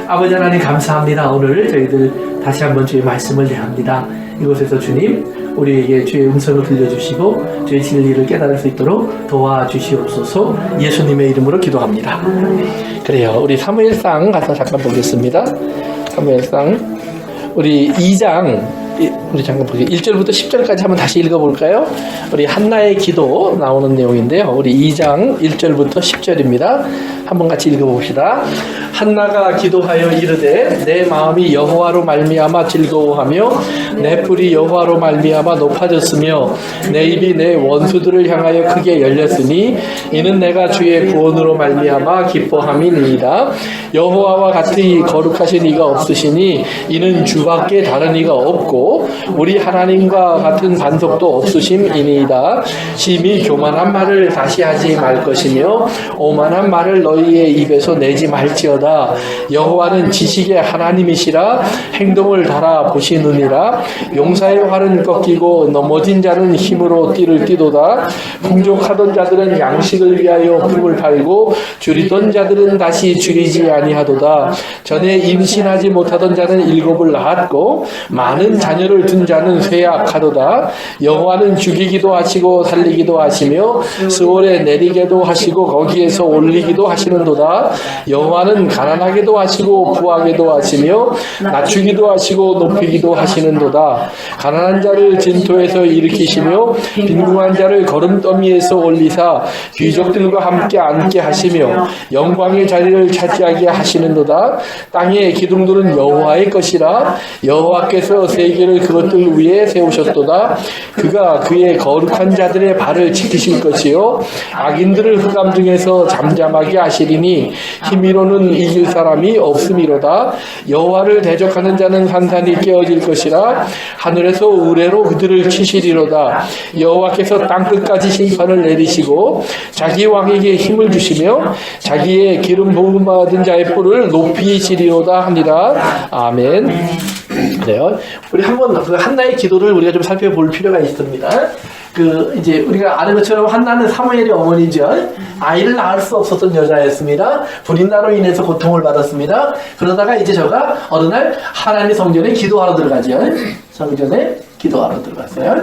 아버지 하나님 감사합니다. 오늘 저희들 다시 한번 주의 말씀을 대합니다. 이곳에서 주님 우리에게 주의 음성을 들려주시고 주의 진리를 깨달을 수 있도록 도와주시옵소서. 예수님의 이름으로 기도합니다. 그래요. 우리 사무엘상 가서 잠깐 보겠습니다. 사무엘상 우리 2장 우리 잠깐 보세요. 1절부터 10절까지 한번 다시 읽어볼까요? 우리 한나의 기도 나오는 내용인데요. 우리 2장 1절부터 10절입니다. 한번 같이 읽어봅시다. 한나가 기도하여 이르되 내 마음이 여호와로 말미암아 즐거워하며 내 뿔이 여호와로 말미암아 높아졌으며 내 입이 내 원수들을 향하여 크게 열렸으니 이는 내가 주의 구원으로 말미암아 기뻐함이니이다. 여호와와 같이 거룩하신 이가 없으시니 이는 주밖에 다른 이가 없고 우리 하나님과 같은 반석도 없으심이니이다. 심히 교만한 말을 다시 하지 말 것이며 오만한 말을 너희의 입에서 내지 말지어다. 여호와는 지식의 하나님이시라. 행동을 달아 보시느니라. 용사의 활은 꺾이고 넘어진 자는 힘으로 띠를 띠도다. 풍족하던 자들은 양식을 위하여 품을 팔고 줄이던 자들은 다시 줄이지 아니하도다. 전에 임신하지 못하던 자는 일곱을 낳았고 많은 자녀를 둔 자는 쇠약하도다. 여호와는 죽이기도 하시고 살리기도 하시며 스월에 내리게도 하시고 거기에서 올리기도 하시는도다. 여호와는 가난하게도 하시고 부하게도 하시며 낮추기도 하시고 높이기도 하시는도다. 가난한 자를 진토에서 일으키시며 빈궁한 자를 거름더미에서 올리사 귀족들과 함께 앉게 하시며 영광의 자리를 차지하게 하시는도다. 땅의 기둥들은 여호와의 것이라. 여호와께서 세계를 그것들 위에 세우셨도다. 그가 그의 거룩한 자들의 발을 지키실 것이요 악인들을 흑암 중에서 잠잠하게 하시리니 힘으로는 이길 사람이 없음이로다. 여호와를 대적하는 자는 산산이 깨어질 것이라. 하늘에서 우레로 그들을 치시리로다. 여호와께서 땅끝까지 심판을 내리시고 자기 왕에게 힘을 주시며 자기의 기름 부음 받은 자의 뿔을 높이시리로다 하니라. 아멘. 그래요. 우리 한번 그 한나의 기도를 우리가 좀 살펴볼 필요가 있습니다. 이제 우리가 아는 것처럼 한나는 사무엘의 어머니죠. 아이를 낳을 수 없었던 여자였습니다. 불임나로 인해서 고통을 받았습니다. 그러다가 이제 저가 어느 날 하나님의 성전에 기도하러 들어가죠. 성전에 기도하러 들어갔어요.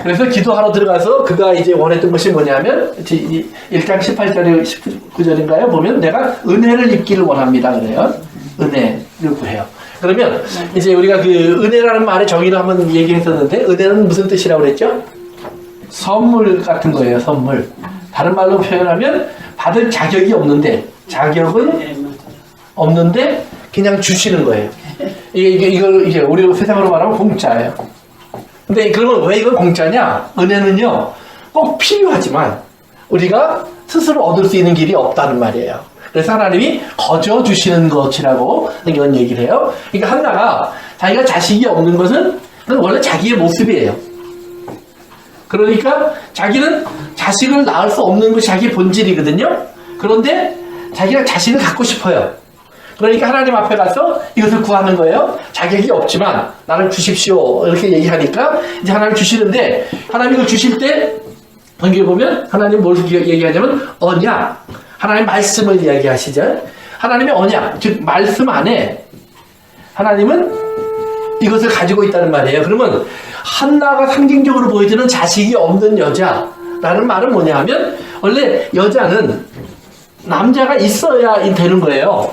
그래서 기도하러 들어가서 그가 이제 원했던 것이 뭐냐면 1장 18절에 19절인가요? 보면 내가 은혜를 입기를 원합니다. 그래요. 은혜를 구해요. 그러면 이제 우리가 그 은혜라는 말의 정의를 한번 얘기했었는데 은혜는 무슨 뜻이라고 그랬죠? 선물 같은 거예요. 선물. 다른 말로 표현하면 받을 자격이 없는데 자격은 없는데 그냥 주시는 거예요. 이걸 이제 우리 세상으로 말하면 공짜예요. 근데 그러면 왜 이건 공짜냐? 은혜는요 꼭 필요하지만 우리가 스스로 얻을 수 있는 길이 없다는 말이에요. 그래서 하나님이 거저 주시는 것이라고 이런 얘기를 해요. 그러니까 한나가 자기가 자식이 없는 것은 원래 자기의 모습이에요. 그러니까 자기는 자식을 낳을 수 없는 것이 자기의 본질이거든요. 그런데 자기가 자식을 갖고 싶어요. 그러니까 하나님 앞에 가서 이것을 구하는 거예요. 자격이 없지만 나를 주십시오 이렇게 얘기하니까 이제 하나님 주시는데 하나님 이걸 주실 때 성경에 보면 하나님 뭘 얘기하냐면 언약, 하나님 말씀을 이야기하시죠. 하나님의 언약, 즉 말씀 안에 하나님은 이것을 가지고 있다는 말이에요. 그러면 한나가 상징적으로 보여주는 자식이 없는 여자라는 말은 뭐냐 하면 원래 여자는 남자가 있어야 되는 거예요.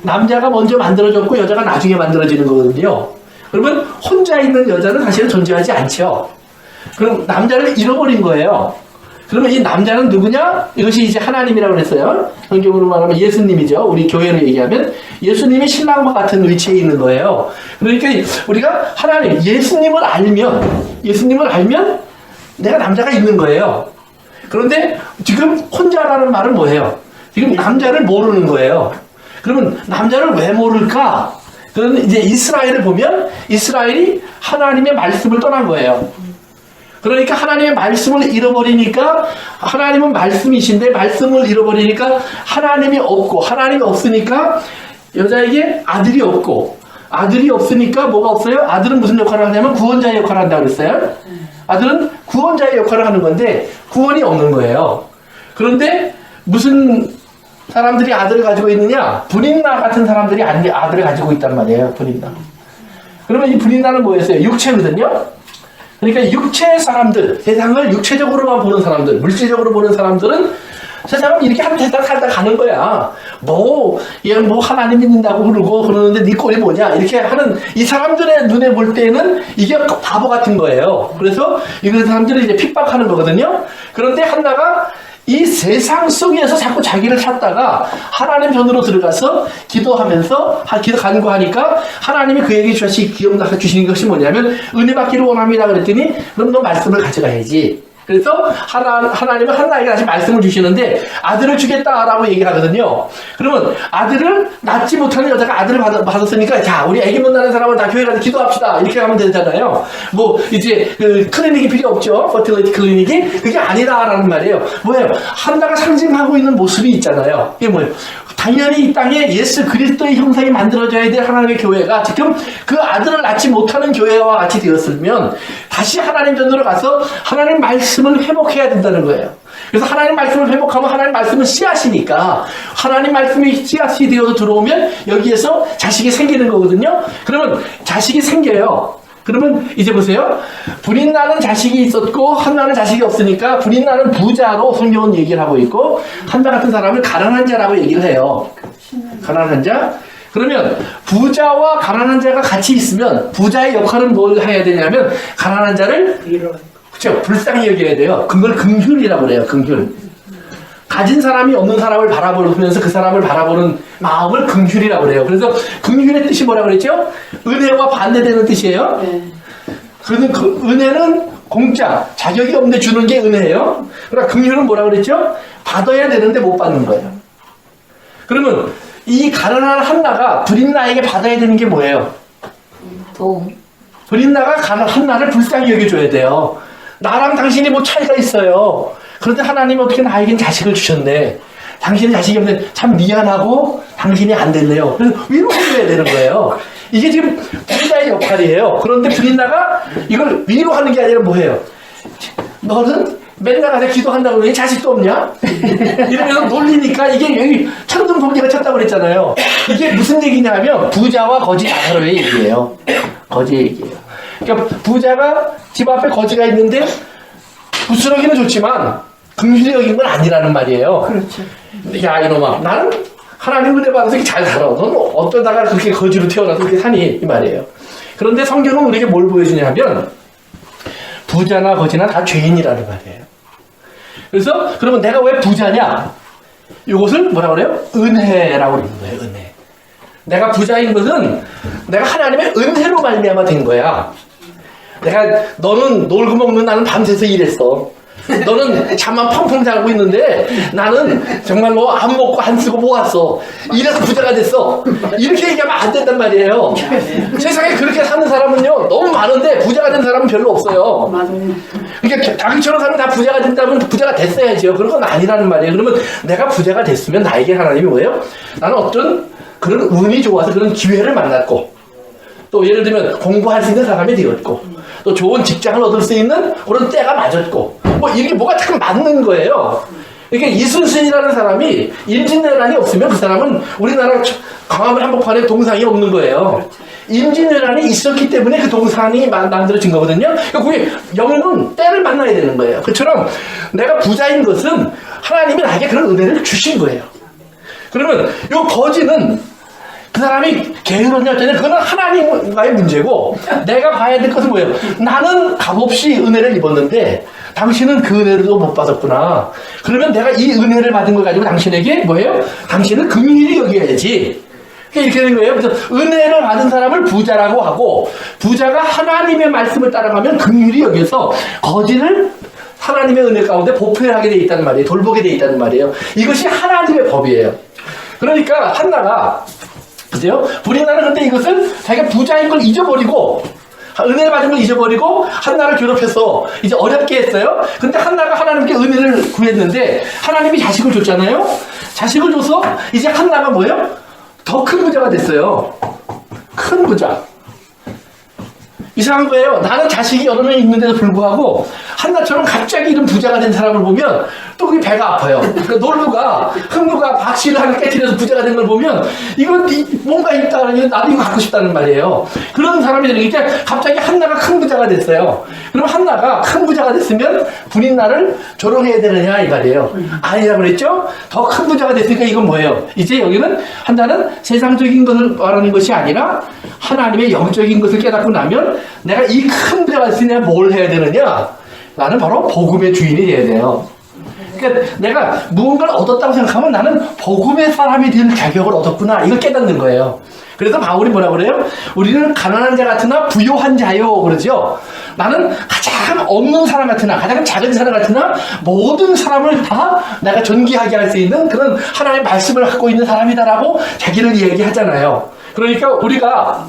남자가 먼저 만들어졌고 여자가 나중에 만들어지는 거거든요. 그러면 혼자 있는 여자는 사실은 존재하지 않죠. 그럼 남자를 잃어버린 거예요. 그러면 이 남자는 누구냐? 이것이 이제 하나님이라고 그랬어요. 성경으로 말하면 예수님이죠. 우리 교회로 얘기하면 예수님이 신랑과 같은 위치에 있는 거예요. 그러니까 우리가 하나님, 예수님을 알면 내가 남자가 있는 거예요. 그런데 지금 혼자라는 말은 뭐예요? 지금 남자를 모르는 거예요. 그러면 남자를 왜 모를까? 그런 이제 이스라엘을 보면 이스라엘이 하나님의 말씀을 떠난 거예요. 그러니까 하나님의 말씀을 잃어버리니까 하나님은 말씀이신데 말씀을 잃어버리니까 하나님이 없고 하나님이 없으니까 여자에게 아들이 없고 아들이 없으니까 뭐가 없어요? 아들은 무슨 역할을 하냐면 구원자의 역할을 한다고 그랬어요. 아들은 구원자의 역할을 하는 건데 구원이 없는 거예요. 그런데 무슨 사람들이 아들을 가지고 있느냐? 브린나 같은 사람들이 아들을 가지고 있단 말이에요. 브린나. 그러면 이 브린나는 뭐였어요? 육체거든요. 그러니까 육체의 사람들, 세상을 육체적으로만 보는 사람들, 물질적으로 보는 사람들은 세상은 이렇게 한 대다 살다 가는 거야. 얘 하나님 믿는다고 그러고 그러는데 네 꼴이 뭐냐? 이렇게 하는 이 사람들의 눈에 볼 때는 이게 바보 같은 거예요. 그래서 이 사람들을 이제 핍박하는 거거든요. 그런데 한나가 이 세상 속에서 자꾸 자기를 찾다가 하나님 편으로 들어가서 기도하면서 기도 간구하니까 하나님이 그에게 주시는 것이 뭐냐면 은혜 받기를 원합니다 그랬더니 그럼 너 말씀을 가져가야지. 그래서 하나님은 한나에게 다시 말씀을 주시는데 아들을 주겠다라고 얘기를 하거든요. 그러면 아들을 낳지 못하는 여자가 아들을 받았으니까 자 우리 애기 못 낳는 사람은 다 교회 가서 기도합시다 이렇게 하면 되잖아요. 이제 그 클리닉이 필요 없죠. 퍼틸리티 클리닉이 그게 아니다라는 말이에요. 뭐예요? 한나가 상징하고 있는 모습이 있잖아요. 이게 뭐예요? 당연히 이 땅에 예수 그리스도의 형상이 만들어져야 될 하나님의 교회가 지금 그 아들을 낳지 못하는 교회와 같이 되었으면 다시 하나님 전으로 가서 하나님 말씀을 회복해야 된다는 거예요. 그래서 하나님 말씀을 회복하면 하나님 말씀은 씨앗이니까 하나님 말씀이 씨앗이 되어서 들어오면 여기에서 자식이 생기는 거거든요. 그러면 자식이 생겨요. 그러면 이제 보세요. 브린나는 자식이 있었고 한나는 자식이 없으니까 브린나는 부자로 성경은 얘기를 하고 있고 한나 같은 사람을 가난한 자라고 얘기를 해요. 가난한 자. 그러면 부자와 가난한 자가 같이 있으면 부자의 역할은 뭘 해야 되냐면 가난한 자를 그렇죠. 불쌍히 여겨야 돼요. 그걸 긍휼이라고 그래요. 긍휼. 가진 사람이 없는 사람을 바라보면서 그 사람을 바라보는 마음을 긍휼이라고 그래요. 그래서 긍휼의 뜻이 뭐라고 그랬죠? 은혜와 반대되는 뜻이에요. 네. 그래서 그 은혜는 공짜, 자격이 없는데 주는 게 은혜예요. 그러나 긍휼은 뭐라고 그랬죠? 받아야 되는데 못 받는 거예요. 그러면 이 가난한 한나가 브린나에게 받아야 되는 게 뭐예요? 도움. 브린나가 한나를 불쌍히 여겨줘야 돼요. 나랑 당신이 뭐 차이가 있어요. 그런데 하나님이 어떻게 나에겐 자식을 주셨네. 당신은 자식이 없는데 참 미안하고 당신이 안 됐네요. 그래서 위로해줘야 되는 거예요. 이게 지금 부자의 역할이에요. 그런데 브린나가 이걸 위로하는 게 아니라 뭐예요? 너는 맨날 가서 기도한다고 왜 자식도 없냐? 이러면서 놀리니까 이게 여기 천둥번개가 쳤다고 그랬잖아요. 이게 무슨 얘기냐면 부자와 거지 나사로의 얘기예요. 거지의 얘기예요. 그러니까 부자가 집 앞에 거지가 있는데 부스러기는 좋지만 긍휼히 여긴 건 아니라는 말이에요. 그렇죠. 야 이놈아 나는 하나님 은혜 받아서 이렇게 잘 살아. 너는 어쩌다가 그렇게 거지로 태어나서 그렇게 사니? 이 말이에요. 그런데 성경은 우리에게 뭘 보여주냐면 부자나 거지나 다 죄인이라는 말이에요. 그래서 그러면 내가 왜 부자냐? 이것을 뭐라고 그래요? 은혜라고 그러는 거예요. 은혜. 내가 부자인 것은 내가 하나님의 은혜로 말미암아 된 거야. 너는 놀고 먹는 나는 밤새서 일했어. 너는 잠만 펑펑 자고 있는데 나는 정말로 안 먹고 안 쓰고 모았어. 이래서 부자가 됐어. 이렇게 얘기하면 안 된단 말이에요. 세상에 그렇게 사는 사람은요 너무 많은데 부자가 된 사람은 별로 없어요. 맞아요. 그러니까 자기처럼 사면 다 부자가 된다면 부자가 됐어야죠. 그런 건 아니라는 말이에요. 그러면 내가 부자가 됐으면 나에게 하나님이 뭐예요? 나는 어떤 그런 운이 좋아서 그런 기회를 만났고 또 예를 들면 공부할 수 있는 사람이 되었고 또 좋은 직장을 얻을 수 있는 그런 때가 맞았고 이렇게 뭐가 참 맞는 거예요. 그러니까 이순신이라는 사람이 임진왜란이 없으면 그 사람은 우리나라 광화문 한복판에 동상이 없는 거예요. 임진왜란이 있었기 때문에 그 동상이 만들어진 거거든요. 그러니까 그게 영은 때를 만나야 되는 거예요. 그처럼 내가 부자인 것은 하나님이 나에게 그런 은혜를 주신 거예요. 그러면 이 거지는 그 사람이 게으르냐 어쩌냐 그거는 하나님과의 문제고 내가 봐야 될 것은 뭐예요? 나는 값없이 은혜를 입었는데 당신은 그 은혜를 못 받았구나. 그러면 내가 이 은혜를 받은 걸 가지고 당신에게 뭐예요? 당신은 긍휼히 여겨야지. 이렇게 된 거예요. 그래서 은혜를 받은 사람을 부자라고 하고 부자가 하나님의 말씀을 따라가면 긍휼히 여겨서 거지를 하나님의 은혜 가운데 보편하게 돼 있다는 말이에요. 돌보게 돼 있다는 말이에요. 이것이 하나님의 법이에요. 그러니까 한나가 그죠? 브린나는 근데 이것을 자기가 부자인 걸 잊어버리고 은혜 받은 걸 잊어버리고 한나를 괴롭혀서 이제 어렵게 했어요. 근데 한나가 하나님께 은혜를 구했는데 하나님이 자식을 줬잖아요. 자식을 줘서 이제 한나가 뭐예요? 더 큰 부자가 됐어요. 큰 부자. 이상한 거예요. 나는 자식이 여러 명 있는데도 불구하고 한나처럼 갑자기 이런 부자가 된 사람을 보면 또 그게 배가 아파요. 그러니까 놀부가 흥부가 박씨를 하나 깨트려서 부자가 된 걸 보면 이건 뭔가 있다. 나도 이거 갖고 싶다는 말이에요. 그런 사람이 되니까 갑자기 한나가 큰 부자가 됐어요. 그럼 한나가 큰 부자가 됐으면 분인나를 조롱해야 되느냐 이 말이에요. 아니라고 그랬죠? 더 큰 부자가 됐으니까 이건 뭐예요? 이제 여기는 한나는 세상적인 것을 말하는 것이 아니라 하나님의 영적인 것을 깨닫고 나면 내가 이 큰 부자가 됐으면 뭘 해야 되느냐? 나는 바로 복음의 주인이 돼야 돼요. 그러니까 내가 무언가를 얻었다고 생각하면 나는 복음의 사람이 될 자격을 얻었구나. 이걸 깨닫는 거예요. 그래서 바울이 뭐라 그래요? 우리는 가난한 자 같으나 부요한 자요. 그러죠? 나는 가장 없는 사람 같으나 가장 작은 사람 같으나 모든 사람을 다 내가 존귀하게 할 수 있는 그런 하나님의 말씀을 갖고 있는 사람이다라고 자기를 얘기하잖아요. 그러니까 우리가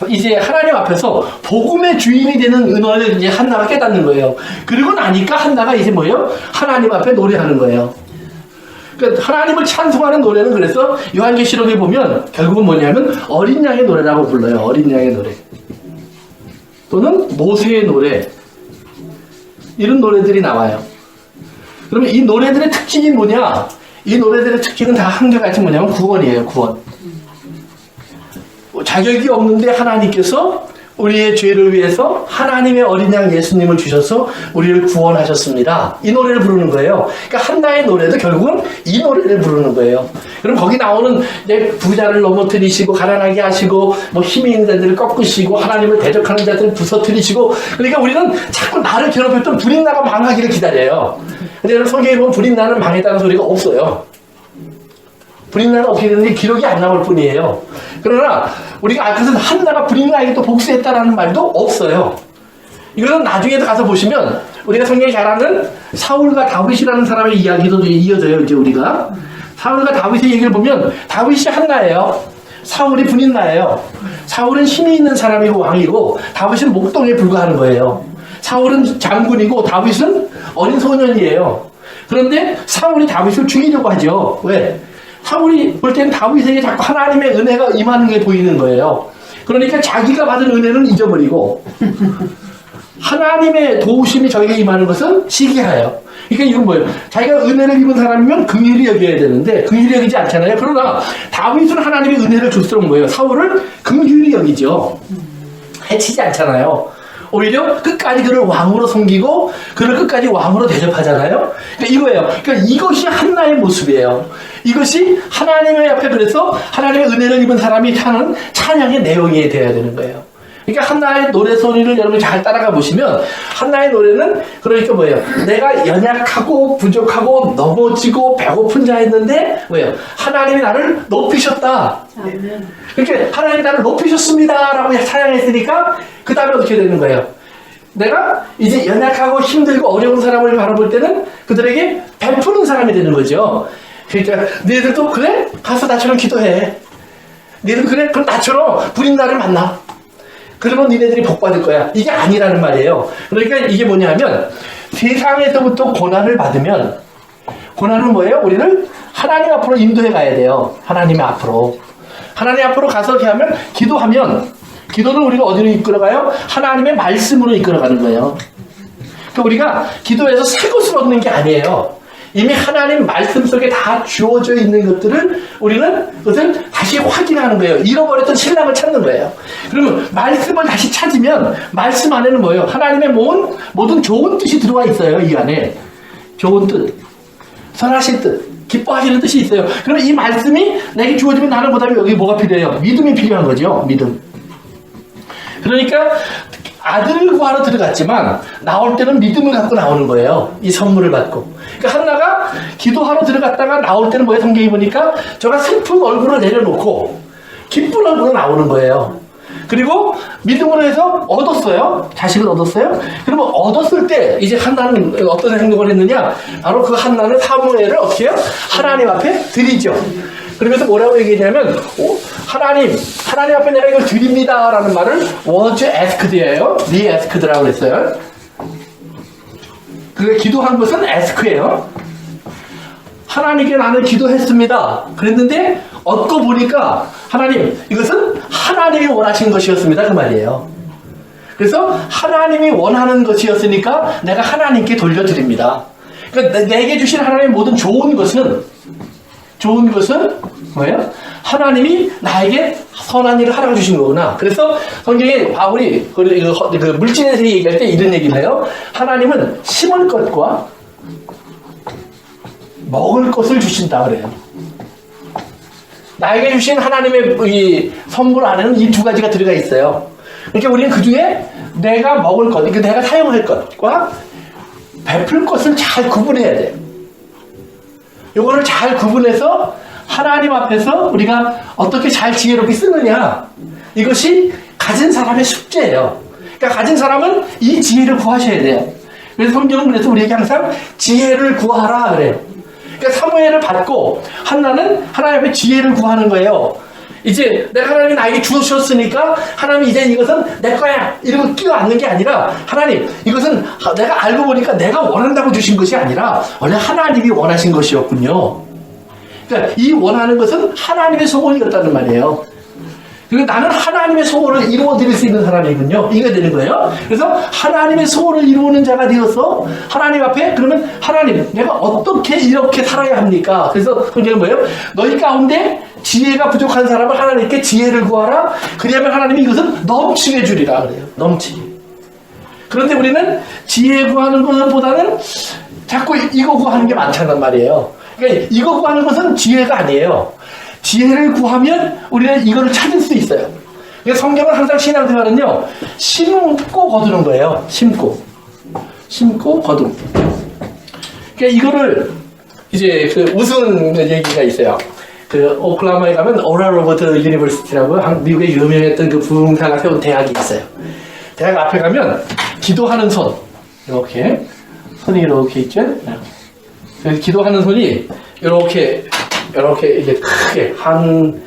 이제 하나님 앞에서 복음의 주인이 되는 은혜를 이제 한나가 깨닫는 거예요. 그리고 나니까 한나가 이제 뭐예요? 하나님 앞에 노래하는 거예요. 그러니까 하나님을 찬송하는 노래는 그래서 요한계시록에 보면 결국은 뭐냐면 어린 양의 노래라고 불러요. 어린 양의 노래. 또는 모세의 노래. 이런 노래들이 나와요. 그러면 이 노래들의 특징이 뭐냐? 이 노래들의 특징은 다 한결같이 뭐냐면 구원이에요. 구원. 자격이 없는데 하나님께서 우리의 죄를 위해서 하나님의 어린 양 예수님을 주셔서 우리를 구원하셨습니다. 이 노래를 부르는 거예요. 그러니까 한나의 노래도 결국은 이 노래를 부르는 거예요. 그럼 거기 나오는 부자를 넘어뜨리시고 가난하게 하시고 뭐 힘이 있는 자들을 꺾으시고 하나님을 대적하는 자들을 부서뜨리시고 그러니까 우리는 자꾸 나를 괴롭혔던 불인나가 망하기를 기다려요. 근데 여러분 성경에 보면 불인나는 망했다는 소리가 없어요. 불인나는 어떻게 되는지 기록이 안 나올 뿐이에요. 그러나 우리가 앞에서 한나가 불인나에게 또 복수했다라는 말도 없어요. 이거는 나중에도 가서 보시면 우리가 성경에 잘 아는 사울과 다윗이라는 사람의 이야기도 이어져요. 이제 우리가 사울과 다윗의 얘기를 보면 다윗이 한나예요. 사울이 불인나예요. 사울은 힘이 있는 사람이고 왕이고 다윗은 목동에 불과하는 거예요. 사울은 장군이고 다윗은 어린 소년이에요. 그런데 사울이 다윗을 죽이려고 하죠. 왜? 사울이 볼 때는 다윗에게 자꾸 하나님의 은혜가 임하는 게 보이는 거예요. 그러니까 자기가 받은 은혜는 잊어버리고 하나님의 도우심이 저에게 임하는 것은 시기하여. 그러니까 이건 뭐예요? 자기가 은혜를 입은 사람이면 긍휼히 여겨야 되는데 긍휼히 여기지 않잖아요. 그러나 다윗은 하나님의 은혜를 줄수록 뭐예요? 사울을 긍휼히 여기죠. 해치지 않잖아요. 오히려 끝까지 그를 왕으로 섬기고 그를 끝까지 왕으로 대접하잖아요. 그러니까 이거예요. 그러니까 이것이 한나의 모습이에요. 이것이 하나님의 앞에 그래서 하나님의 은혜를 입은 사람이 하는 찬양의 내용이 되어야 되는 거예요. 그러니까 한나의 노래 소리를 여러분 잘 따라가 보시면 한나의 노래는 그러니까 뭐예요? 내가 연약하고 부족하고 넘어지고 배고픈 자였는데 뭐예요? 하나님이 나를 높이셨다. 그러니까 하나님이 나를 높이셨습니다 라고 찬양했으니까 그 다음에 어떻게 되는 거예요? 내가 이제 연약하고 힘들고 어려운 사람을 바라볼 때는 그들에게 베푸는 사람이 되는 거죠. 그러니까 너희들도 그래? 가서 나처럼 기도해. 너희들 그래? 그럼 나처럼 불인 나를 만나. 그러면 니네들이 복 받을 거야. 이게 아니라는 말이에요. 그러니까 이게 뭐냐면 세상에서부터 고난을 받으면 고난은 뭐예요? 우리는 하나님 앞으로 인도해 가야 돼요. 하나님 앞으로. 하나님 앞으로 가서 이렇게 하면 기도하면 기도는 우리가 어디로 이끌어가요? 하나님의 말씀으로 이끌어가는 거예요. 그러니까 우리가 기도해서 새 것을 얻는 게 아니에요. 이미 하나님 말씀 속에 다 주어져 있는 것들을 우리는 그것을 다시 확인하는 거예요. 잃어버렸던 신랑을 찾는 거예요. 그러면 말씀을 다시 찾으면 말씀 안에는 뭐예요? 하나님의 모든 좋은 뜻이 들어와 있어요. 이 안에 좋은 뜻, 선하신 뜻, 기뻐하시는 뜻이 있어요. 그러면 이 말씀이 내게 주어지면 나는 그다음에 여기 뭐가 필요해요? 믿음이 필요한 거죠. 믿음. 그러니까 아들을 구하러 들어갔지만 나올 때는 믿음을 갖고 나오는 거예요. 이 선물을 받고. 그러니까 한나가 기도하러 들어갔다가 나올 때는 뭐예요? 성경이 보니까 저가 슬픈 얼굴을 내려놓고 기쁜 얼굴로 나오는 거예요. 그리고 믿음으로 해서 얻었어요. 자식을 얻었어요. 그러면 얻었을 때 이제 한나는 어떤 행동을 했느냐? 바로 그 한나는 사무엘을 어떻게 해요? 하나님 앞에 드리죠. 그러면서 뭐라고 얘기했냐면 하나님 앞에 내가 이걸 드립니다 라는 말을 was asked예요. re-asked라고 했어요. 그게 기도한 것은 ask예요. 하나님께 나는 기도했습니다. 그랬는데 얻고 보니까 하나님 이것은 하나님이 원하신 것이었습니다 그 말이에요. 그래서 하나님이 원하는 것이었으니까 내가 하나님께 돌려드립니다. 그러니까 내게 주신 하나님의 모든 좋은 것은 뭐예요? 하나님이 나에게 선한 일을 하라고 주신 거구나. 그래서 성경에 바울이 그 물질에서 얘기할 때 이런 얘기를 해요. 하나님은 심을 것과 먹을 것을 주신다 그래요. 나에게 주신 하나님의 이 선물 안에는 이 두 가지가 들어가 있어요. 그러니까 우리는 그 중에 내가 먹을 것, 그러니까 내가 사용할 것과 베풀 것을 잘 구분해야 돼요. 요거를 잘 구분해서 하나님 앞에서 우리가 어떻게 잘 지혜롭게 쓰느냐, 이것이 가진 사람의 숙제예요. 그러니까 가진 사람은 이 지혜를 구하셔야 돼요. 그래서 성경은 그래서 우리에게 항상 지혜를 구하라 그래요. 그러니까 사무엘을 받고 한나는 하나님 앞에 지혜를 구하는 거예요. 이제 내가 하나님이 나에게 주셨으니까 하나님 이제 이것은 내 거야 이러고 끼어앉는 게 아니라, 하나님 이것은 내가 알고 보니까 내가 원한다고 주신 것이 아니라 원래 하나님이 원하신 것이었군요. 그러니까 이 원하는 것은 하나님의 소원이었다는 말이에요. 그러니까 나는 하나님의 소원을 이루어 드릴 수 있는 사람이군요. 이게 되는 거예요. 그래서 하나님의 소원을 이루는 자가 되어서 하나님 앞에, 그러면 하나님 내가 어떻게 이렇게 살아야 합니까? 그래서 성경은 뭐예요? 너희 가운데 지혜가 부족한 사람은 하나님께 지혜를 구하라. 그리하면 하나님이 이것은 넘치게 주리라 그래요. 넘치게. 그런데 우리는 지혜 구하는 것보다는 자꾸 이거 구하는 게 많다는 말이에요. 그러니까 이거 구하는 것은 지혜가 아니에요. 지혜를 구하면 우리는 이거를 찾을 수 있어요. 그러니까 성경은 항상 신앙생활은요, 심고 거두는 거예요. 심고 거두는. 그러니까 이거를 이제 그 우스운 얘기가 있어요. 그 오클라호마에 가면 오랄 로버트 유니버시티라고 미국의 유명했던 그 부흥사가 세운 대학이 있어요. 대학 앞에 가면 기도하는 손, 이렇게 손이 이렇게 있죠. 그래서 기도하는 손이 이렇게 이제 크게 한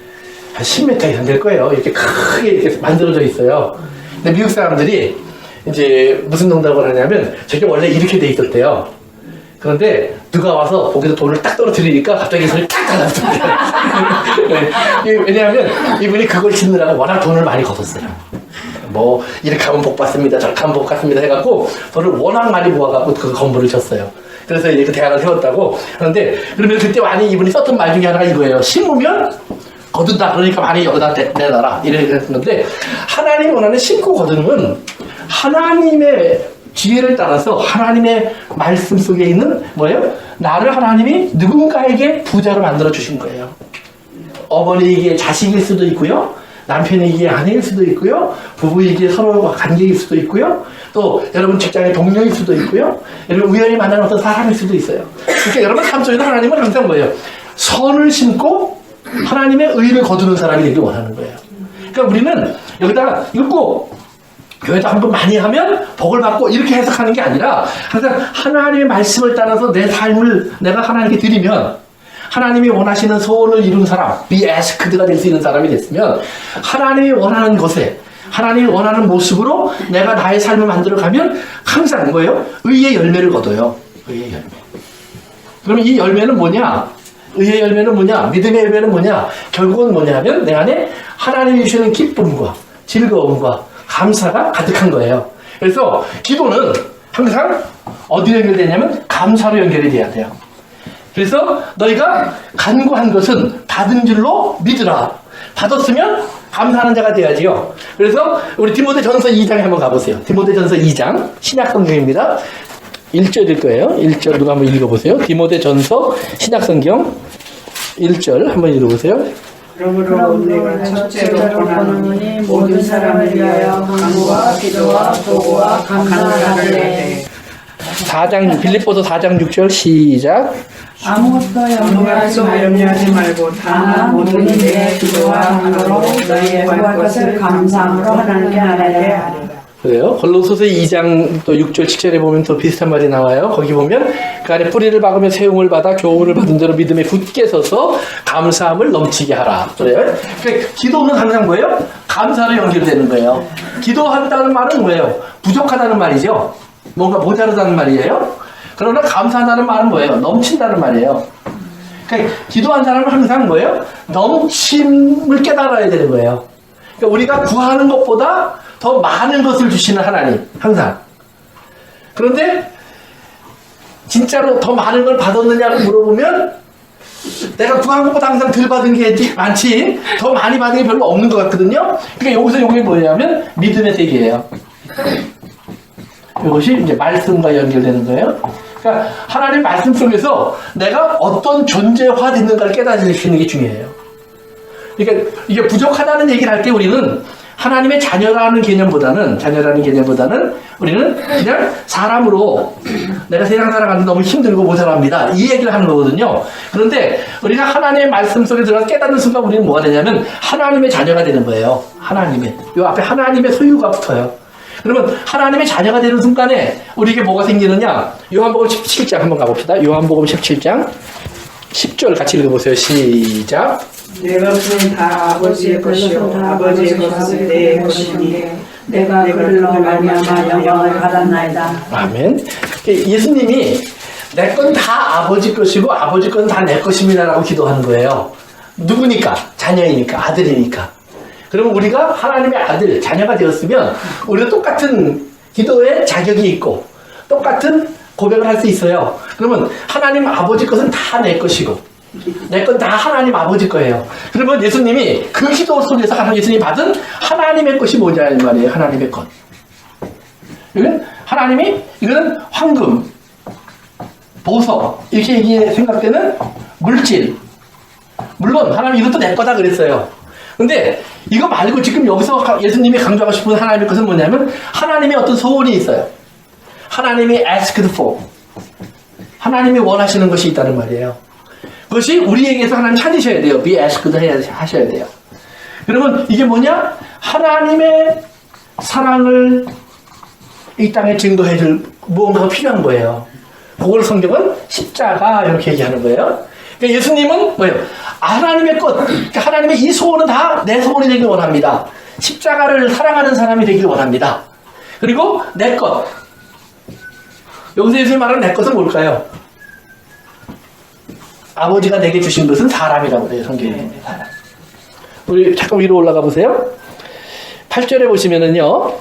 10m 이상 될 거예요. 이렇게 크게 이렇게 만들어져 있어요. 근데 미국 사람들이 이제 무슨 농담을 하냐면, 저게 원래 이렇게 돼 있었대요. 그런데 누가 와서 거기서 돈을 딱 떨어뜨리니까 갑자기 손이 딱 달라졌어요. 왜냐하면 이분이 그걸 짓느라고 워낙 돈을 많이 걷었어요. 뭐 이렇게 하면 복 받습니다, 저렇게 하면 복 받습니다 해갖고 돈을 워낙 많이 모아갖고 그 건물을 쳤어요. 그래서 이제 그 대학을 세웠다고. 그런데 그러면 그때 많이 이분이 썼던 말 중에 하나가 이거예요. 심으면 거둔다. 그러니까 많이 여기다 내놔라. 이렇게 했는데, 하나님이 원하는 심고 거두는 하나님의 지혜를 따라서 하나님의 말씀 속에 있는 뭐예요? 나를 하나님이 누군가에게 부자로 만들어 주신 거예요. 어머니에게 자식일 수도 있고요, 남편에게 아내일 수도 있고요, 부부에게 서로와 관계일 수도 있고요, 또 여러분 직장의 동료일 수도 있고요, 여러분 우연히 만난 어떤 사람일 수도 있어요. 그러니까 여러분 삶 속에서 하나님은 항상 뭐예요? 선을 심고 하나님의 의를 거두는 사람이 되길 원하는 거예요. 그러니까 우리는 여기다가 이거 꼭 교회도 한번 많이 하면 복을 받고 이렇게 해석하는 게 아니라, 항상 하나님의 말씀을 따라서 내 삶을 내가 하나님께 드리면, 하나님이 원하시는 소원을 이룬 사람, be asked가 될 수 있는 사람이 됐으면, 하나님이 원하는 것에, 하나님이 원하는 모습으로 내가 나의 삶을 만들어가면 항상 뭐예요? 의의 열매를 거둬요. 의의 열매. 그러면 이 열매는 뭐냐? 의의 열매는 뭐냐? 믿음의 열매는 뭐냐? 결국은 뭐냐면 내 안에 하나님이 주시는 기쁨과 즐거움과 감사가 가득한 거예요. 그래서 기도는 항상 어디로 연결되냐면 감사로 연결이 돼야 돼요. 그래서 너희가 간구한 것은 받은 줄로 믿으라. 받았으면 감사하는 자가 돼야지요. 그래서 우리 디모데전서 2장에 한번 가보세요. 디모데전서 2장 신약성경입니다. 1절일 거예요. 1절 누가 한번 읽어보세요. 디모데전서 신약성경 1절 한번 읽어보세요. 그러므로 내가 첫째로 권하노니 모든 사람을 위하여 간구와 기도와 도구와 감사를 하되. 4장 빌립보서 4장 6절 시작. 아무것도 염려하지 말고 다만 모든 일에 기도와 간구로 너희의 구할 것을 감사함으로 하나님께 아뢰라. 그래요. 골로새서 2장 또 6절 7절에 보면 또 비슷한 말이 나와요. 거기 보면 그 안에 뿌리를 박으며 세움을 받아 교훈을 받은 대로 믿음에 굳게 서서 감사함을 넘치게 하라. 그래요. 그러니까 기도는 항상 뭐예요? 감사로 연결되는 거예요. 기도한다는 말은 뭐예요? 부족하다는 말이죠. 뭔가 모자르다는 말이에요. 그러나 감사하다는 말은 뭐예요? 넘친다는 말이에요. 그러니까 기도한 사람은 항상 뭐예요? 넘침을 깨달아야 되는 거예요. 그러니까 우리가 구하는 것보다 더 많은 것을 주시는 하나님, 항상. 그런데 진짜로 더 많은 걸 받았느냐고 물어보면 내가 구한 것보다 항상 덜 받은 게 많지 더 많이 받은 게 별로 없는 것 같거든요. 그러니까 여기서 이게 뭐냐면 믿음의 세계예요. 이것이 이제 말씀과 연결되는 거예요. 그러니까 하나님 말씀 속에서 내가 어떤 존재화 됐는가를 깨달으시는 게 중요해요. 그러니까 이게 부족하다는 얘기를 할 때 우리는 하나님의 자녀라는 개념보다는 우리는 그냥 사람으로 내가 세상 살아가는데 너무 힘들고 모자랍니다. 이 얘기를 하는 거거든요. 그런데 우리가 하나님의 말씀 속에 들어가서 깨닫는 순간 우리는 뭐가 되냐면 하나님의 자녀가 되는 거예요. 요 앞에 하나님의 소유가 붙어요. 그러면 하나님의 자녀가 되는 순간에 우리에게 뭐가 생기느냐? 요한복음 17장 한번 가봅시다. 요한복음 17장 10절 같이 읽어보세요. 시작. 내 것은 다 아버지의 것이요 아버지의 것은 내 것이니 내가 그들로 말미암아 영광을 받았나이다. 아멘. 예수님이 내 건 다 아버지 것이고 아버지 건 다 내 것입니다라고 기도하는 거예요. 누구니까? 자녀이니까, 아들이니까. 그러면 우리가 하나님의 아들, 자녀가 되었으면 우리도 똑같은 기도에 자격이 있고 똑같은 고백을 할 수 있어요. 그러면 하나님 아버지 것은 다 내 것이고 내 건 다 하나님 아버지 거예요. 그러면 예수님이 그 기도 속에서 예수님이 받은 하나님의 것이 뭐냐는 말이에요. 하나님의 것. 이거는 황금, 보석 이렇게 생각되는 물질. 물론 하나님 이것도 내 거다 그랬어요. 근데 이거 말고 지금 여기서 예수님이 강조하고 싶은 하나님의 것은 뭐냐면 하나님의 어떤 소원이 있어요. 하나님이 asked for. 하나님이 원하시는 것이 있다는 말이에요. 그것이 우리에게서 하나님 찾으셔야 돼요. be asked 하셔야 돼요. 그러면 이게 뭐냐? 하나님의 사랑을 이 땅에 증거해 줄 무언가가 필요한 거예요. 그걸 성경은 십자가 이렇게 얘기하는 거예요. 그러니까 예수님은 뭐예요? 하나님의 것, 그러니까 하나님의 이 소원은 다 내 소원이 되길 원합니다. 십자가를 사랑하는 사람이 되길 원합니다. 그리고 내 것. 여기서 예수님 말하는 내 것은 뭘까요? 아버지가 내게 주신 것은 사람이라고 그래요, 성경에. 우리 잠깐 위로 올라가 보세요. 8절에 보시면은요.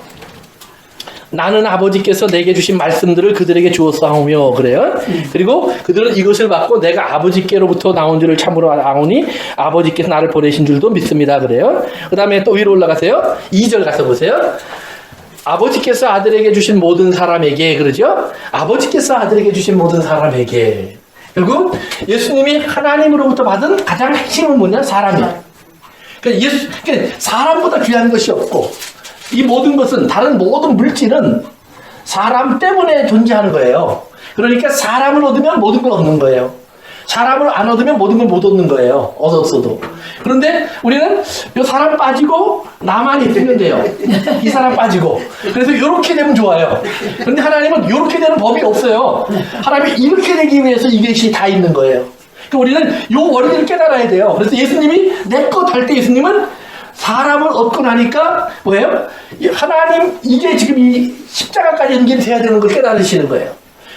나는 아버지께서 내게 주신 말씀들을 그들에게 주었사오며 그래요. 그리고 그들은 이것을 받고 내가 아버지께로부터 나온 줄을 참으로 아오니 아버지께서 나를 보내신 줄도 믿습니다. 그래요. 그 다음에 또 위로 올라가세요. 2절 가서 보세요. 아버지께서 아들에게 주신 모든 사람에게 그러죠. 아버지께서 아들에게 주신 모든 사람에게. 결국 예수님이 하나님으로부터 받은 가장 핵심은 뭐냐? 사람이에요. 그러니까 사람보다 귀한 것이 없고 이 모든 것은 다른 모든 물질은 사람 때문에 존재하는 거예요. 그러니까 사람을 얻으면 모든 걸 얻는 거예요. 사람을 안 얻으면 모든 걸 못 얻는 거예요. 얻었어도. 그런데 우리는 이 사람 빠지고 나만 있으면 돼요. 이 사람 빠지고. 그래서 이렇게 되면 좋아요. 그런데 하나님은 이렇게 되는 법이 없어요. 하나님이 이렇게 되기 위해서 이것이 다 있는 거예요. 그러니까 우리는 이 원리를 깨달아야 돼요. 그래서 예수님이 내 것 할 때 예수님은 사람을 얻고 나니까 뭐예요? 하나님 이게 지금 이 십자가까지 연결돼야 되는 걸 깨달으시는 거예요.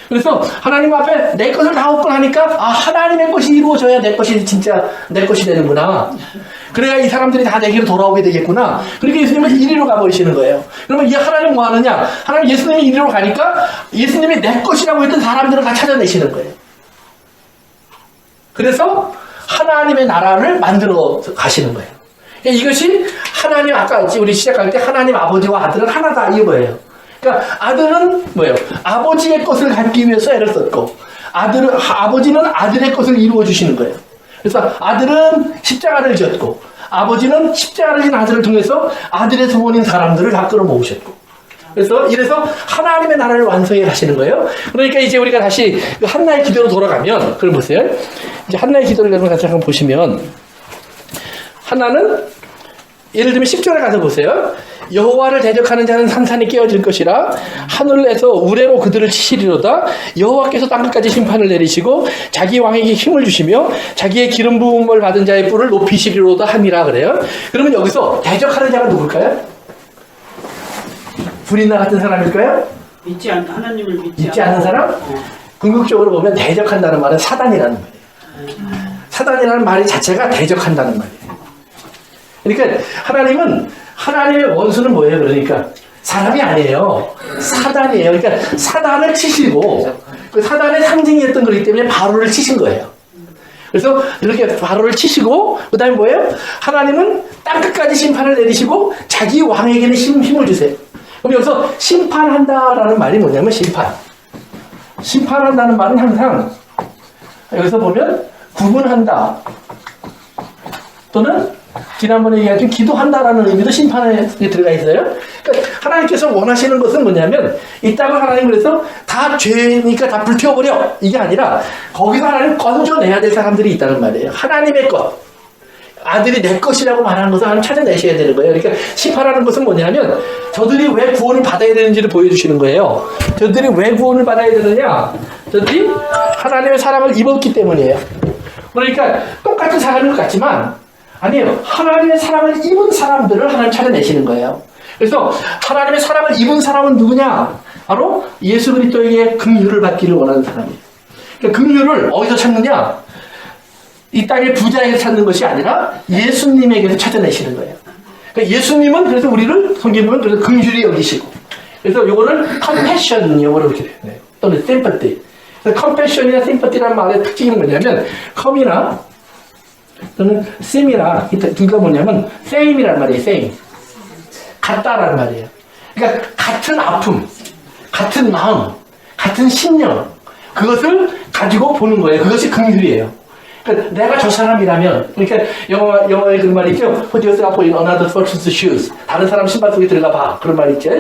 그래서 하나님 앞에 내 것을 다 얻고 나니까 하나님의 것이 이루어져야 내 것이 진짜 내 것이 되는구나. 그래야 이 사람들이 다 내게로 돌아오게 되겠구나. 그러니까 예수님은 이리로 가버리시는 거예요. 그러면 이 하나님 뭐 하느냐? 하나님 예수님이 이리로 가니까 예수님이 내 것이라고 했던 사람들을 다 찾아내시는 거예요. 그래서 하나님의 나라를 만들어 가시는 거예요. 이것이 하나님 아까 우리 시작할 때 하나님 아버지와 아들은 하나다 이거예요. 그러니까 아들은 뭐예요? 아버지의 것을 갖기 위해서 애를 썼고 아버지는 아들의 것을 이루어 주시는 거예요. 그래서 아들은 십자가를 졌고 아버지는 십자가를 진 아들을 통해서 아들의 소원인 사람들을 다 끌어모으셨고 이래서 하나님의 나라를 완성해 가시는 거예요. 그러니까 이제 우리가 다시 한나의 기도로 돌아가면 그걸 보세요. 이제 한나의 기도를 여러분 같이 한번 보시면 하나는 예를 들면 10절에 가서 보세요. 여호와를 대적하는 자는 산산이 깨어질 것이라 하늘에서 우레로 그들을 치시리로다. 여호와께서 땅끝까지 심판을 내리시고 자기 왕에게 힘을 주시며 자기의 기름 부음을 받은 자의 뿔을 높이시리로다 함이라 그래요. 그러면 여기서 대적하는 자가 누굴까요? 불이나 같은 사람일까요? 하나님을 믿지 않는 사람? 궁극적으로 보면 대적한다는 말은 사단이라는 말이에요. 사단이라는 말 자체가 대적한다는 말이에요. 그러니까 하나님의 원수는 뭐예요? 그러니까 사람이 아니에요. 사단이에요. 그러니까 사단을 치시고 그 사단의 상징이었던 거기 때문에 바로를 치신 거예요. 그래서 이렇게 바로를 치시고 그 다음에 뭐예요? 하나님은 땅끝까지 심판을 내리시고 자기 왕에게는 힘을 주세요. 그럼 여기서 심판한다라는 말이 뭐냐면 심판한다는 말은 항상 여기서 보면 구분한다 또는 지난번에 얘기했던 기도한다라는 의미도 심판에 들어가 있어요. 그러니까 하나님께서 원하시는 것은 뭐냐면 이 땅을 하나님 그래서 다 죄니까 다 불태워버려 이게 아니라 거기서 하나님 건져내야 될 사람들이 있다는 말이에요. 하나님의 것 아들이 내 것이라고 말하는 것을 하나님 찾아내셔야 되는 거예요. 그러니까 심판하는 것은 뭐냐면 저들이 왜 구원을 받아야 되는지를 보여주시는 거예요. 저들이 왜 구원을 받아야 되느냐, 저들이 하나님의 사랑을 입었기 때문이에요. 그러니까 똑같은 사람인 것 같지만 아니에요. 하나님의 사랑을 입은 사람들을 하나님 찾아내시는 거예요. 그래서 하나님의 사랑을 입은 사람은 누구냐? 바로 예수 그리스도에게 긍휼을 받기를 원하는 사람이에요. 그러니까 긍휼을 어디서 찾느냐? 이 땅의 부자에게 찾는 것이 아니라 예수님에게서 찾아내시는 거예요. 그러니까 예수님은 그래서 우리를 성경 보면 그래서 긍휼히 여기시고, 그래서 요거는 컴패션 영어로 이렇게 돼요. 또는 sympathy. 그래서 컴패션이나 sympathy라는 말의 특징이 뭐냐면 컴이나 또는 sim이나 둘 다 뭐냐면 same이라는 말이에요. same. 같다라는 말이에요. 그러니까 같은 아픔, 같은 마음, 같은 신념 그것을 가지고 보는 거예요. 그것이 긍휼이에요. 그러니까 내가 저 사람이라면, 그러니까 영어에 그런 말이 있죠. Put yourself in another person's shoes. 다른 사람 신발 속에 들어가 봐. 그런 말이 있죠.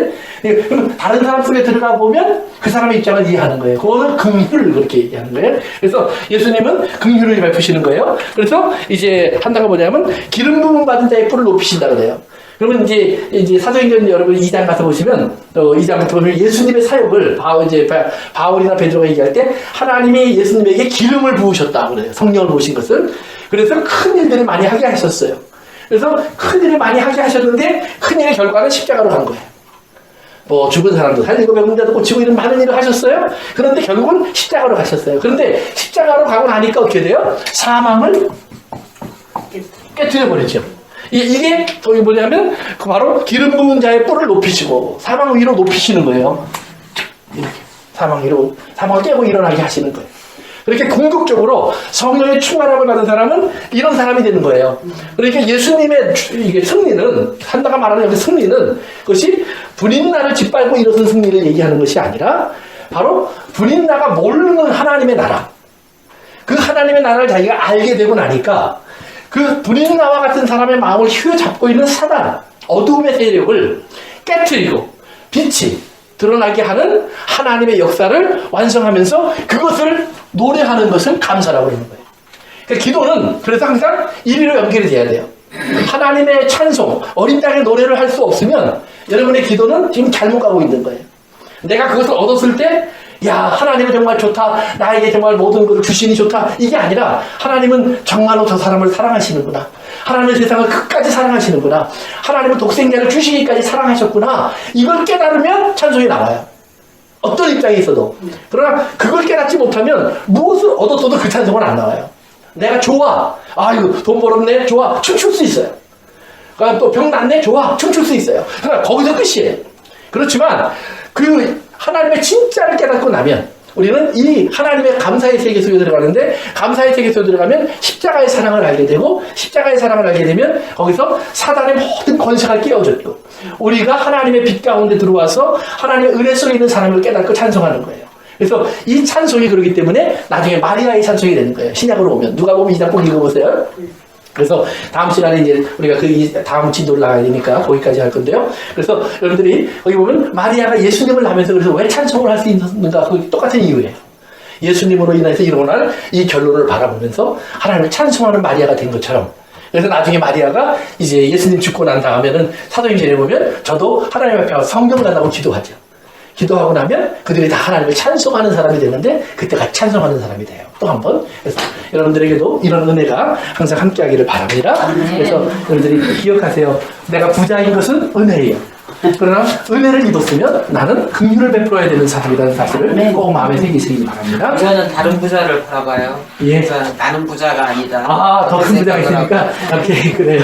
그럼 다른 사람 속에 들어가 보면 그 사람의 입장을 이해하는 거예요. 그거는 긍휼을 그렇게 얘기하는 거예요. 그래서 예수님은 긍휼을 베푸시는 거예요. 그래서 이제 한다가 뭐냐면 기름 부음 받은 자의 뿔을 높이신다 그래요. 그러면 이제 사도행전 여러분 2장 가서 보시면 2장 가서 보면 예수님의 사역을 바울이나 베드로가 얘기할 때 하나님이 예수님에게 기름을 부으셨다 그래요. 성령을 부으신 것을. 그래서 큰 일들을 많이 하게 하셨어요. 그래서 큰 일을 많이 하게 하셨는데 큰 일의 결과는 십자가로 간 거예요. 뭐 죽은 사람도 살리고 병든 자도 고치고 이런 많은 일을 하셨어요. 그런데 결국은 십자가로 가셨어요. 그런데 십자가로 가고 나니까 어떻게 돼요? 사망을 깨뜨려 버렸죠. 이게 저기 뭐냐면 바로 기름 부은 자의 뿔을 높이시고 사망 위로 높이시는 거예요. 이렇게 사망을 깨고 일어나게 하시는 거예요. 그렇게 궁극적으로 성령의 충만함을 받은 사람은 이런 사람이 되는 거예요. 그러니까 예수님의 이게 승리는 산다가 말하는 여기 승리는 그것이 분인나를 짓밟고 일어선 승리를 얘기하는 것이 아니라 바로 분인나가 모르는 하나님의 나라, 그 하나님의 나라를 자기가 알게 되고 나니까 그 분인나와 같은 사람의 마음을 휘어잡고 있는 사단, 어두움의 세력을 깨트리고 빛이 드러나게 하는 하나님의 역사를 완성하면서 그것을 노래하는 것을 감사라고 그러는 거예요. 그러니까 기도는 그래서 항상 이리로 연결이 돼야 돼요. 하나님의 찬송, 어린 땅의 노래를 할 수 없으면 여러분의 기도는 지금 잘못 가고 있는 거예요. 내가 그것을 얻었을 때 야, 하나님은 정말 좋다. 나에게 정말 모든 것을 주시니 좋다. 이게 아니라 하나님은 정말로 저 사람을 사랑하시는구나. 하나님은 세상을 끝까지 사랑하시는구나. 하나님은 독생자를 주시기까지 사랑하셨구나. 이걸 깨달으면 찬송이 나와요. 어떤 입장에 있어도. 그러나 그걸 깨닫지 못하면 무엇을 얻었어도 그 찬송은 안 나와요. 내가 좋아. 아유, 돈 벌었네. 좋아. 춤출 수 있어요. 그러니까 또 병 났네. 좋아. 춤출 수 있어요. 그러니까 거기서 끝이에요. 그렇지만 그 하나님의 진짜를 깨닫고 나면 우리는 이 하나님의 감사의 세계 속에 들어가는데, 감사의 세계 속에 들어가면 십자가의 사랑을 알게 되고, 십자가의 사랑을 알게 되면 거기서 사단의 모든 권세가 깨어졌고, 우리가 하나님의 빛 가운데 들어와서 하나님의 은혜 속에 있는 사람을 깨닫고 찬송하는 거예요. 그래서 이 찬송이 그러기 때문에 나중에 마리아의 찬송이 되는 거예요. 신약으로 오면. 누가 보면 이 장꼭 읽어보세요. 그래서 다음 시간에 이제 우리가 그 다음 진도를 나가야 되니까 거기까지 할 건데요. 그래서 여러분들이 거기 보면 마리아가 예수님을 하면서 그래서 왜 찬송을 할 수 있는가? 그게 똑같은 이유예요. 예수님으로 인해서 일어날 이 결론을 바라보면서 하나님을 찬송하는 마리아가 된 것처럼. 그래서 나중에 마리아가 이제 예수님 죽고 난 다음에는 사도행전에 보면 저도 하나님 앞에 성경 달라고 기도하죠. 기도하고 나면 그들이 다 하나님을 찬송하는 사람이 되는데 그때 같이 찬송하는 사람이 돼요. 또 한 번. 그래서 여러분들에게도 이런 은혜가 항상 함께 하기를 바랍니다. 그래서 여러분들이 기억하세요. 내가 부자인 것은 은혜예요. 그러나 은혜를 입었으면 나는 긍휼을 베풀어야 되는 사람이라는 사실을 꼭 마음에 새기시기 바랍니다. 이거는 다른 부자를 바라봐요. 예. 그래서 나는 부자가 아니다. 더 큰 부자가 있으니까 오케이 그래요.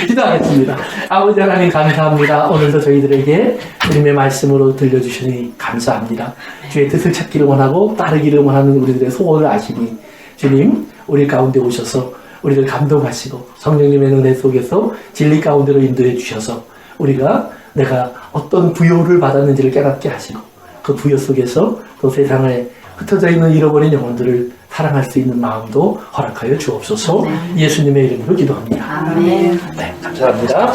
기도하겠습니다. 아버지 하나님 감사합니다. 오늘도 저희들에게 주님의 말씀으로 들려주시니 감사합니다. 주의 뜻을 찾기를 원하고 따르기를 원하는 우리들의 소원을 아시니 주님 우리 가운데 오셔서 우리를 감동하시고 성령님의 은혜 속에서 진리 가운데로 인도해 주셔서 우리가 내가 어떤 부요를 받았는지를 깨닫게 하시고 그 부요 속에서 또 세상에 흩어져 있는 잃어버린 영혼들을 사랑할 수 있는 마음도 허락하여 주옵소서. 예수님의 이름으로 기도합니다. 아멘. 네, 감사합니다.